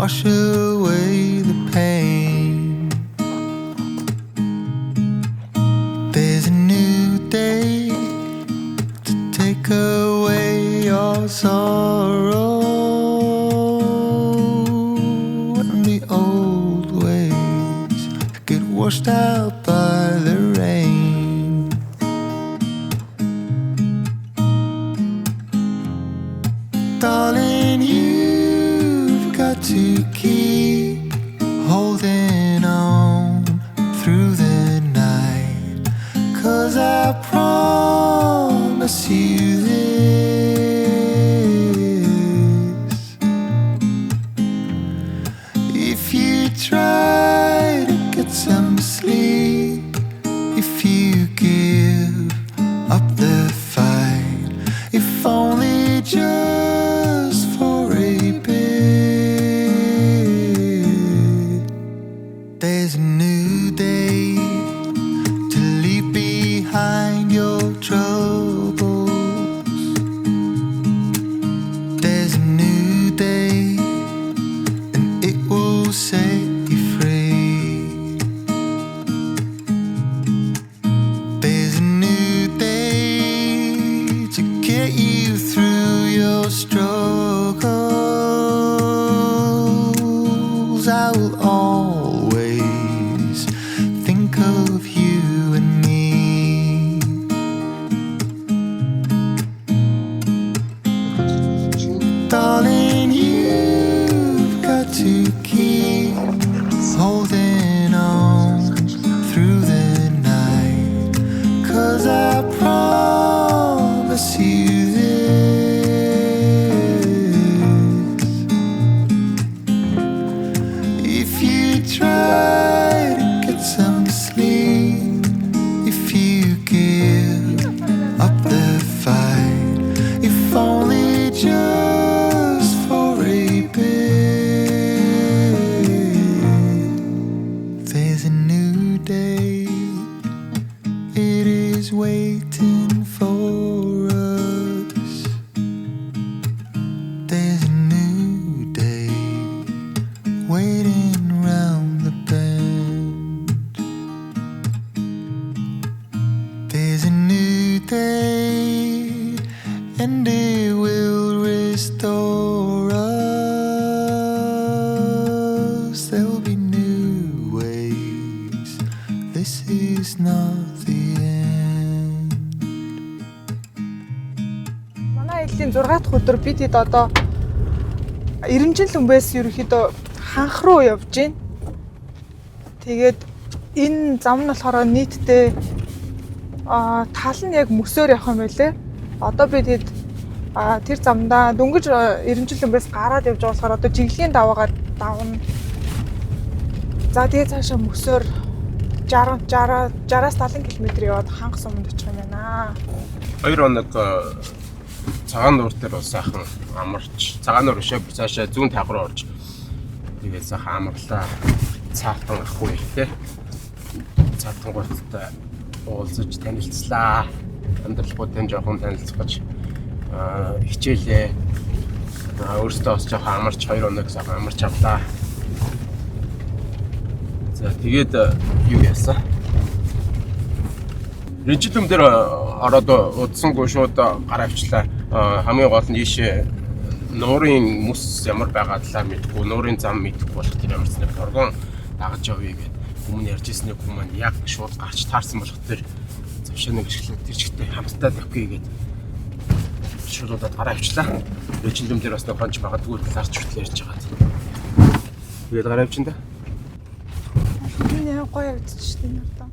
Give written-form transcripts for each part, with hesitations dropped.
wash away the pain. There's a new day to take away your sorrow, and the old ways get washed out by the rain. Darling, you've got to keep holding on through the night, 'cause I promise you this: if you try to get some sleep, if you give up the fight, if only just for a bit, there's a new day to leave behind your troubles. There's a new day, and it will set you free. There's a new day to get you through your struggles. I will always think of you and me. Darling, you've got to keep holding on through the night, 'cause I promise you this: if you try to get some sleep, if you give up the fight, if only just for a bit, there's a new day. It is waiting for us. There's a new day waiting round the bend. There's a new day, and it will restore us. There'll be new ways. This is not the end. Манай аяллын 6 дахь өдөр бид хэд одоо 90 жил хүнбээс ерөөхдөө ханх руу явж гин. Тэгээд энэ зам нь болохоор нийтдээ тал нь яг мөсөөр явах юм байлээ. Одоо бид хэд тэр замдаа дөнгөж 90 жил хүнбээс гараад явж байгаа болохоор одоо Jiglugiin даваагаа давна. За тэгээд цаашаа мөсөөр 60-аас 70 км яваад Ханх суманд очих юм байна. 2 хоног цагаан нуур дээр бол сайхан амарч, цагаан нуур бишээ цаашаа зүүн тайга руу орж тэгээд сайхан амарлаа. Цаалтан ахгүй те. Цаалтан гуйталтай уулзаж танилцлаа. Өндөрлөгүүдтэй жоохон танилцах гэж хичээлээ. Өөрөөсөө бас жоохон амарч 2 хоног сайхан амарч авлаа. За тэгээд юу яасан? Режим дээр ороод удсангүй шууд гараа авчлаа. Хамгийн гол нь ийшээ нуурын мөс ямар байгаа талаар мэдгүй, нуурын зам мэдгүй болох тэр ямар ч нэг торгон дагаж явъя гэд өмнө ярьж ирсний хүмүүс маань яг шууд гарч таарсан болох тэр завшааны гიშгэлээ тэр чигтээ хамтдаа тавьхий гэд шуудаад гараа авчлаа. Режим дээр бас нэг хонч магадгүй талаарч хөтлөө ярьж байгаа. Тэгээд гараа авчин да. Энэ гоё явагдчих тийм надад.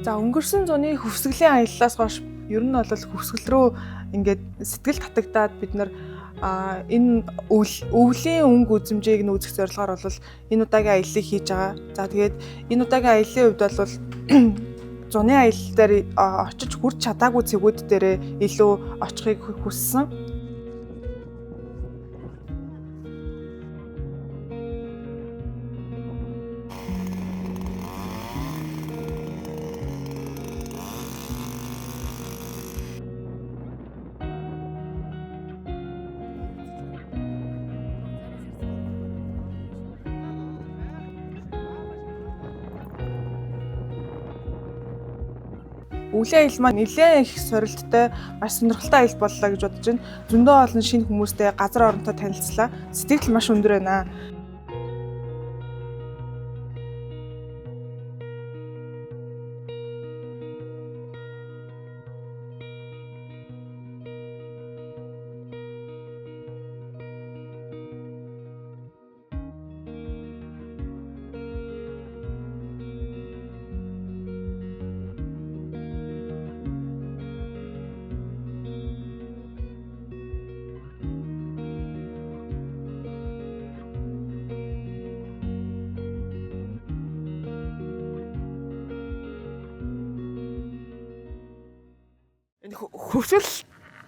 За өнгөрсөн зууны Хөвсгөлийн аяллаас хойш ер нь бол Хөвсгөл рүү ингээд сэтгэл татагдаад бид нар энэ өвлийн өнгө үзмжийг нүүзэх зорилгоор бол энэ удаагийн аяллыг хийж байгаа. За тэгээд энэ удаагийн аяллын хувьд бол зуны аялал дээр очиж хүрч чадаагүй цэгүүд дээрээ илүү очихыг хүссэн. Өвлийн аялал маань нэлээд их сорилттой, маш сонирхолтой аялал боллоо гэж бодож байна. Зөндөө олон шинэ хүмүүстэй газар оронтой танилцлаа. Сэтгэл маш өндөр байна. Хөвсгөл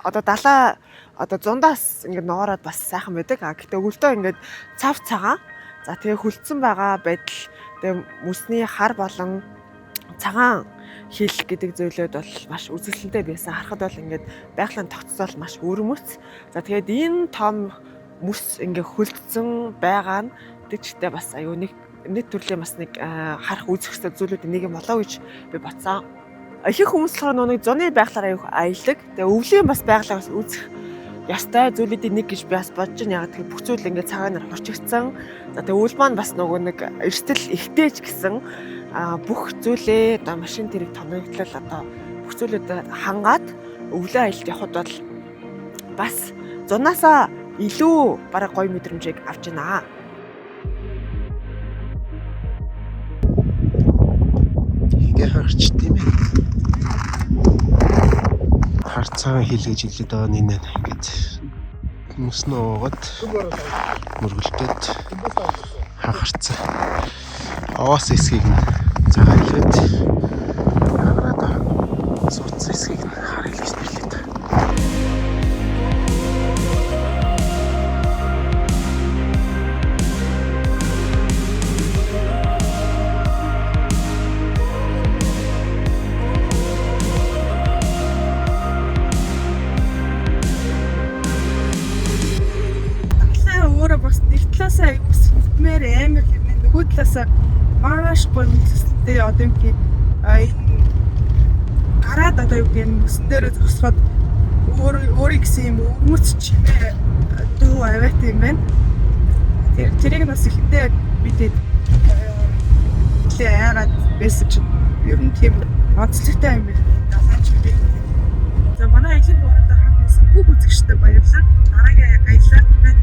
одоо далаа одоо зундаас ингээд ногоороод бас сайхан байдаг. Гэхдээ өвөлдөө ингээд цав цагаан. За тэгээ хүлцэн байгаа байдал тэгээ мөсний хар болон цагаан хил гэдэг зүйлүүд бол маш үзэсгэлэнтэй байсан. Харахад бол ингээд байгалийн тогтцол маш өрмөц. За тэгээд энэ том мөс ингээд хүлцэн байгаа нь тэгчтэй бас аюу нэг төрлийн бас нэг харах үзэх хэвээр зүйлүүдийн нэг юм болоо гэж би бодсон. Их хүмүүс болохоор нэг зуны байгалаар аюух аялдаг. Тэгээ өвлийн бас байгалаа бас үзэх ястай зүйлүүдийн нэг гэж би бас бодож байна. Яг тэгээ бүх зүйл ингээд цагаанаар хурцигдсан. За тэгээ өвөл маань бас нөгөө нэг эрсдэл ихтэйч гэсэн бүх зүйлээ одоо машин тэрэг тоноглол одоо бүх зүйлүүдэд хангаад өвлөө аялалд явхад бол бас зунаасаа илүү бараг гоё мэдрэмжийг авч байна. Ингээ харч тийм ээ. Харцаа хийлгэж илээд байгаа нэ ингээд мөснөө уугаад мөргөлдөд хахарцаа аваас эсгийг цагаалаад хараад сууц эсгийг харъя гэж нэрлээ та. Бас нэг талаасаа аюу сэтмээр амар хэрнээ нөгөө талаасаа маш гоё мэдрэлтэй одоо юм чи энэ гараад одоо юу гэх юм мөсөн дээр зогсоход өөрийн гэсэн юм өрмөц чимээ дөө аваад юм байна. Тэрийг бас ихэндээ бидэд яагаад байсан ч ер нь тийм онцлогтой юм байна. Далайн чи би. За манай аялын дуурайд хамтсан бүх үзэгчтэй баярлалаа. Дараагийн аяллаар байна.